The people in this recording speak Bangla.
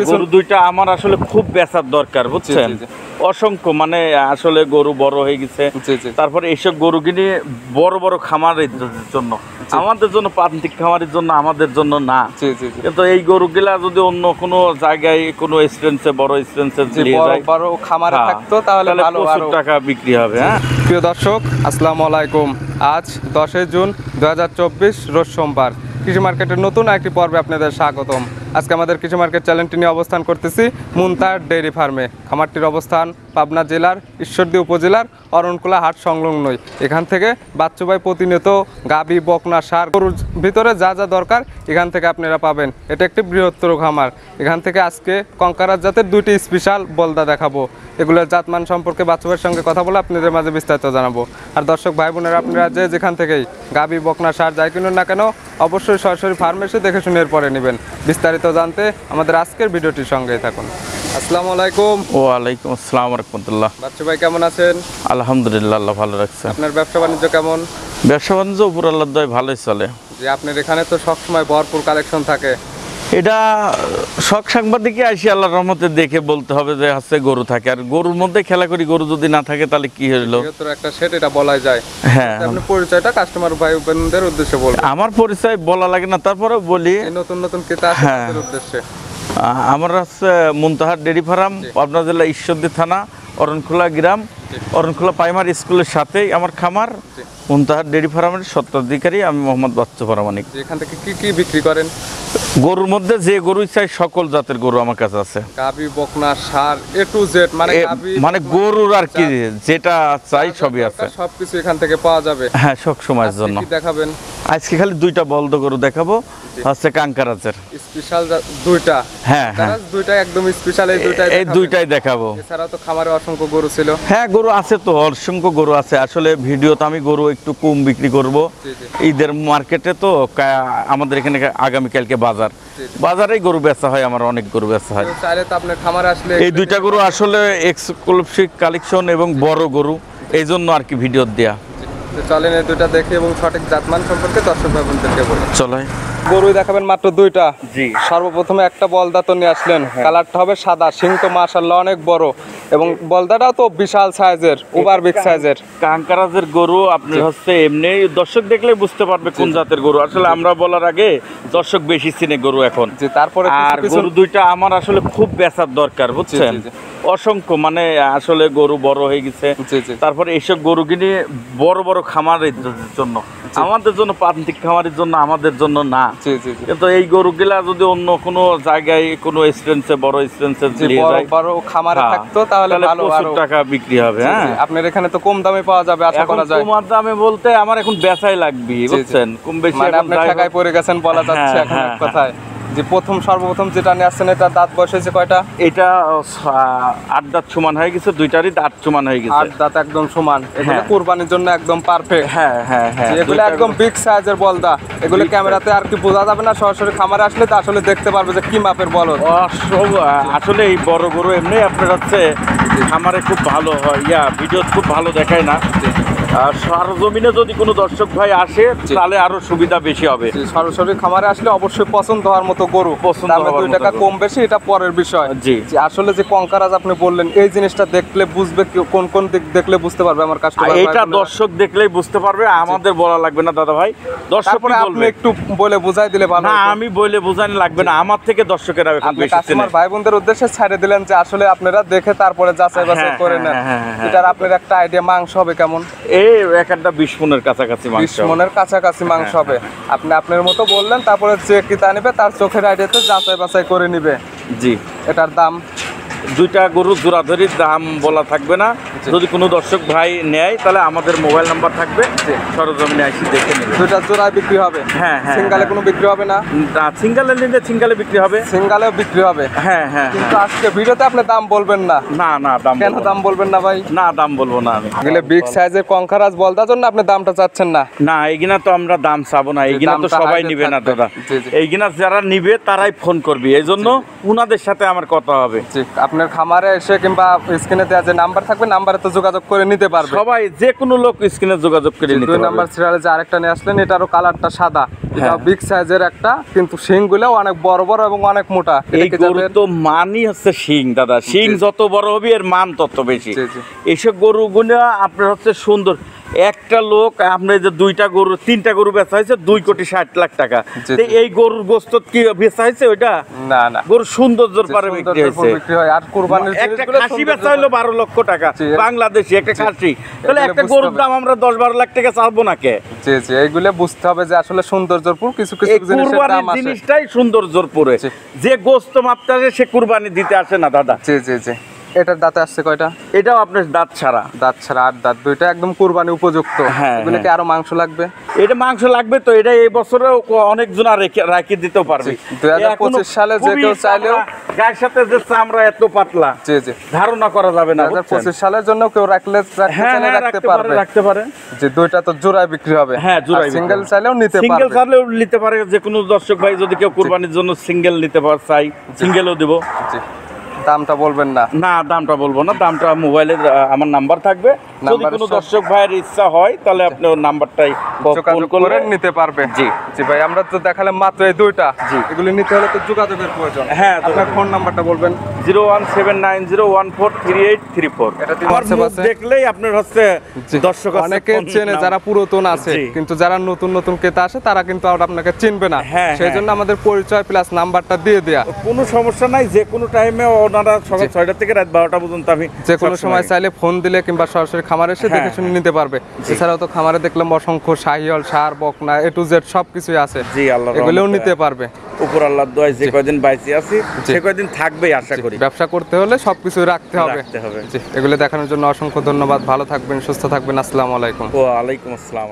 গরু দুইটা আমার আসলে খুব বেচার দরকার, বুঝছেন? অসংখ্য, মানে আসলে গরু বড় হয়ে গেছে। তারপরে এইসব গরু কিনে বড় বড় খামারের জন্য, আমাদের জন্য, প্রান্তিক খামারের জন্য, আমাদের জন্য না। কিন্তু এই গরুগুলা যদি অন্য কোনো জায়গায় কোনো এক্সপেন্সে, বড় এক্সপেন্সে বড় খামারে থাকতো তাহলে ভালো, প্রচুর টাকা বিক্রি হবে। হ্যাঁ, প্রিয় দর্শক, আসসালামু আলাইকুম। আজ 10 জুন 2024 রোজ সোমবার। কৃষি মার্কেটের নতুন একটি পর্বে আপনাদের স্বাগতম। আজকে আমাদের কৃষি মার্কেট চ্যানেলটি নিয়ে অবস্থান করতেছি মুনতাহার ডেইরি ফার্মে। খামারটির অবস্থান পাবনা জেলার ঈশ্বরদী উপজেলার অরণকুলা হাট সংলগ্নই। এখান থেকে বাচ্চুভাই প্রতিনিয়ত গাবি, বকনা, ষাঁড়, গরুর ভিতরে যা যা দরকার এখান থেকে আপনারা পাবেন। এটা একটি বৃহত্তর খামার। এখান থেকে আজকে কঙ্কারার জাতের দুইটি স্পেশাল বলদা দেখাবো। এগুলোর জাতমান সম্পর্কে বাচ্চুভাইয়ের সঙ্গে কথা বলে আপনাদের মাঝে বিস্তারিত জানাবো। আর দর্শক ভাই বোনেরা, আপনারা যেখান থেকেই গাবি, বকনা, ষাঁড় যাই কিনুন না কেন, অবশ্যই সরাসরি ফার্মে এসে দেখে শুনে এরপরে নেবেন। বিস্তারিত জানতে আমাদের আজকের ভিডিওটির সঙ্গেই থাকুন। আসসালামু আলাইকুম। ওয়ালাইকুম আসসালাম রাহমাতুল্লাহ। বাচ্চু ভাই কেমন আছেন? আলহামদুলিল্লাহ, আল্লাহ ভালো রাখছে। আপনার ব্যবসা বাণিজ্য কেমন? ব্যবসা বাণিজ্য উপর আল্লাহর দয়ায় ভালোই চলে। যে আপনার এখানে তো সবসময় ভরপুর কালেকশন থাকে। এটা শখ সাংবাদিকে আসি আল্লাহর রহমতে দেখে বলতে হবে যে হচ্ছে গরু থাকে, আর গরুর মধ্যে খেলা করি, গরু যদি না থাকে তাহলে কি হইলো? একটা সেট, এটা বলাই যায়। হ্যাঁ, আপনার পরিচয়টা কাস্টমার ভাই বোনদের উদ্দেশ্যে বলুন। আমার পরিচয় বলা লাগে না, তারপরে বলি নতুন নতুন ক্রেতা আসে উদ্দেশ্যে। আমার হচ্ছে মুনতাহার ডেইরি ফার্ম, পাবনা জেলা ঈশ্বরদী থানা, অরণখোলা গ্রাম, অরণখোলা প্রাইমারি স্কুলের সাথেই আমার খামার। মুনতাহার ডেইরি ফার্মের স্বত্বাধিকারী আমি মোহাম্মদ বাচ্চু পরামানিক। এখান থেকে কি কি বিক্রি করেন? গরুর মধ্যে যে গরুই চাই সকল জাতের গরু আমার কাছে আছে। গাবি, বকনা, ষাঁড়, A to Z, মানে গরুর আর কি যেটা চাই সবই আছে, সবকিছু এখান থেকে পাওয়া যাবে। হ্যাঁ, সব সময়ের জন্য। কি দেখাবেন আজকে? খালি দুইটা বলদ গরু দেখাবো, হচ্ছে কাঙ্কারাজের স্পেশাল দুইটা। হ্যাঁ হ্যাঁ, দুইটা একদম স্পেশাল, এই দুইটাই দেখাবো। এছাড়াও তো খামারে অসংখ্য গরু ছিল। হ্যাঁ, গরু আছে তো, অসংখ্য গরু আছে। আসলে ভিডিওতে আমি গরু একটু কম বিক্রি করব। ঈদের মার্কেটে তো আমাদের এখানে আগামীকালকে বাজারেই গরু বেচা হয়, আমার অনেক গরু বেচা হয়। চাইলে তো আপনার খামারে আসলে এই দুইটা গরু আসলে এক্সক্লুসিভ কালেকশন এবং বড় গরু, এই জন্য আর কি ভিডিও দেয়া। চলেন এই দুইটা দেখে এবং সঠিক জাতমান সম্পর্কে দর্শক ভাই বোনদেরকে বলুন। চলো, গরু দেখাবেন মাত্র দুইটা। জি, সর্বপ্রথমে একটা বলদা তো নিয়ে আসলেন। কালারটা হবে সাদা, সিং তো মাশাআল্লাহ অনেক বড়, এবং বলদাটাও তো বিশাল সাইজের, ওভার বিগ সাইজের। কাঙ্কারাজের গরু আপনি হচ্ছে এমনি দর্শক দেখলে বুঝতে পারবে কোন জাতের গরু। আসলে আমরা বলার আগে দর্শক বেশি চিনে গরু এখন। তারপরে আর গরু দুইটা আমার আসলে খুব বেচার দরকার, বুঝছেন? অসংখ্য, মানে আসলে গরু বড় হয়ে গেছে। তারপরে এইসব গরু কিনে বড় বড় খামারের জন্য, আমাদের জন্য, প্রান্তিক খামারের জন্য, আমাদের জন্য না। কিন্তু এই গরুগুলা যদি অন্য কোনো জায়গায় কোনো এক্সপেন্সে, বড় এক্সপেন্সে বড় খামারে থাকতো তাহলে ভালো, প্রচুর টাকা বিক্রি হবে। হ্যাঁ, আপনার এখানে তো কম দামে পাওয়া যাবে আশা করা যায়। কম দামে বলতে আমার এখন বেচাই লাগবে, বুঝছেন? কম বেশি আপনি ঠেকায় পড়ে গেছেন বলা যাচ্ছে এখন এক কথায়। যে সর্বপ্রথম যেটা নিয়ে আসছেন, এটা দাঁত বয়স হয়েছে কয়টা? এটা 8 দাঁত সমান হয়ে গেছে, দুইটারই দাঁত সমান হয়ে গেছে। 8 দাঁত একদম সমান। এগুলো কুরবানির জন্য একদম পারফেক্ট। হ্যাঁ হ্যাঁ হ্যাঁ, এগুলো একদম বিগ সাইজের বলদা। এগুলো ক্যামেরাতে আর কি বোঝা যাবে না, সরাসরি খামারে আসলে তো আসলে দেখতে পারবে যে কি মাপের বলদ। আসলে এই বড় গরু এমনি আপনার হচ্ছে খামারে খুব ভালো হয়, ভিডিও খুব ভালো দেখায় না। সরজমিনে যদি কোনো দর্শক ভাই আসে তাহলে আরো সুবিধা বেশি হবে। সরাসরি খামারে আসলে অবশ্যই পছন্দ হওয়ার মতো গরু, দামে 2 টাকা কম বেশি এটা পরের বিষয়। জি, আসলে যে কঙ্কারাজ আপনি বললেন, এই জিনিসটা দেখলে বুঝবে, কোন কোন দিক দেখলে বুঝতে পারবে আমার কাস্টমার? এটা দর্শক দেখলেই বুঝতে পারবে, আমাদের বলা লাগবে না দাদা ভাই। দর্শক আপনি একটু বলে বুঝাই দিলে ভালো। না, আমি বলে বুঝানি লাগবে না, আমার থেকে দর্শকেরা এখন বেশি চেনে। কাস্টমার ভাই বোনদের উদ্দেশ্যে ছেড়ে দিলেন যে আসলে আপনারা দেখে তারপরে যাচাই বাছাই করে নেন। এটার আপনার একটা আইডিয়া মাংস হবে কেমন? একটা 20 মনের কাছাকাছি মাংস। 20 মনের কাছাকাছি মাংস হবে। আপনি আপনার মতো বললেন, তারপরে যে কিতা নেবে তার চোখের আইডিয়াতে যাচাই বাছাই করে নিবে। জি, এটার দাম দুইটা গরু জোড়াধরির দাম বলা থাকবে না। যদি কোনো দর্শক ভাই নেয় তাহলে আমাদের মোবাইল নাম্বার থাকবে, সরজমিনে এসে দেখে নেবে। দুইটা জোড়ায় বিক্রি হবে? হ্যাঁ হ্যাঁ। সিঙ্গেলে কোনো বিক্রি হবে না? সিঙ্গেলে নিলে সিঙ্গেলে বিক্রি হবে, সিঙ্গেলেও বিক্রি হবে। হ্যাঁ হ্যাঁ। কিন্তু আজকে ভিডিওতে আপনি দাম বলবেন না? না না, দাম কেন দাম বলবেন না ভাই? না, দাম বলবো না আমি। এগুলো বিগ সাইজের কঙ্কারাজ বলদার জন্য আপনি দামটা চাচ্ছেন না? না, এইগুলা তো আমরা দাম চাবো না, এইগুলা তো সবাই নিবে না দাদা। এইগুলা যারা নিবে তারাই ফোন করবে, এই জন্য উনাদের সাথে আমার কথা হবে। আপনি আপনার খামারে এসে কিংবা স্ক্রিনে দেওয়া যে নাম্বার থাকবে নাম্বারে তো যোগাযোগ করে নিতে পারবে। সবাই যে কোনো লোক স্ক্রিনে যোগাযোগ করে নিতে 2 পারবে। নাম্বার সিরিয়ালে যে আরেকটা নিয়ে আসলেন, এটারও কালারটা সাদা, এটা বিগ সাইজের একটা, কিন্তু শিংগুলো অনেক বড় বড় এবং অনেক মোটা। এই গরু তো মানই হচ্ছে শিং দাদা, শিং যত বড় হবে এর মান তত বেশি। এইসব গরুগুলো আপনার হচ্ছে সুন্দর। একটা লোক আপনার যে 2টা গরু 3টা গরু বেচা হয়েছে 2,60,00,000 টাকা। এই গরুর গোস্ত কি বেচা হয়েছে ওইটা? না না, গরুর সৌন্দর্যের পারে বিক্রি হয়েছে। আর কুরবানির একটা খাসি বেচা হলো 12 লক্ষ টাকা বাংলাদেশি একটা খাসি, তাহলে একটা গরুর দাম আমরা 10-12 লাখ টাকা চাবো না কে? জি জি, এইগুলো বুঝতে হবে যে আসলে সৌন্দর্যপুর কিছু কিছু জিনিসের দাম আছে। জিনিসটাই সৌন্দর্যপুরে, যে গোস্ত মাপতে আসে সে কুরবানি দিতে আসে না দাদা। জি জি জি। এটার দাঁতে আসছে কয়টা? এটাও আপনার দাঁত ছাড়া। দাঁত ছাড়া 8 দাঁত, দুইটা একদম কুরবানি উপযুক্ত। এগুলো কি আরো মাংস লাগবে? এটা মাংস লাগবে তো, এটা এই বছরে অনেকজন রাখি দিতেও পারবে। 2025 সালে যে কেউ চাইলেও গায়ের সাথে যে চামড়া এত পাতলা, জি জি, ধারণা করা যাবে না। 2025 সালের জন্য কেউ রাখতে পারবে। রাখতে পারে। যে দুইটা তো জোড়ায় বিক্রি হবে। হ্যাঁ, জোড়ায়। সিঙ্গেল চাইলেও নিতে পারবে। সিঙ্গেল চাইলেও নিতে পারে। যে কোনো দর্শক ভাই যদি কেউ কুরবানির জন্য সিঙ্গেল নিতে পারে চাই, সিঙ্গেলও দেব। জি, দামটা বলবেন না? না, দামটা বলবো না। দামটা মোবাইলে আমার নাম্বার থাকবে, যদি কোনো দর্শক ভাইয়ের ইচ্ছা হয় তাহলে আপনি ওর নাম্বারটাই যোগাযোগ করে নিতে পারবে। জি জি ভাই, আমরা তো দেখালাম মাত্র এই দুইটা। জি, এগুলি নিতে হলে তো যোগাযোগের প্রয়োজন। হ্যাঁ, আপনার ফোন নাম্বারটা বলবেন। 01790143834। এটা দেখলেই আপনার হচ্ছে দর্শক অনেকে চেনে যারা পুরাতন আছে, কিন্তু যারা নতুন নতুন ক্রেতা আসে তারা কিন্তু আর আপনাকে চিনবে না। সেই জন্য আমাদের পরিচয় প্লাস নাম্বারটা দিয়ে দেয়া। কোনো সমস্যা নাই, যে কোনো টাইমে ওনারা সকাল 6টা থেকে রাত 12টা পর্যন্ত আমি যে কোনো সময় চাইলে ফোন দিলে কিংবা সরাসরি খামারে এসে দেখে শুনে নিতে পারবে। এছাড়াও তো খামারে দেখলাম অসংখ্য শাহিওয়াল, ষাঁড়, বকনা, A to Z সবকিছুই আছে। জি, আল্লাহ এগুলোও নিতে পারবে। উপর আল্লাহর দোয়ায় যে কয়দিন বাইচে আছি সে কয়দিন থাকবেই আশা করি। ব্যবসা করতে হলে সবকিছু রাখতে হবে। জি, এগুলো দেখানোর জন্য অসংখ্য ধন্যবাদ। ভালো থাকবেন, সুস্থ থাকবেন। আসসালামু আলাইকুম। ওয়া আলাইকুম আসসালাম।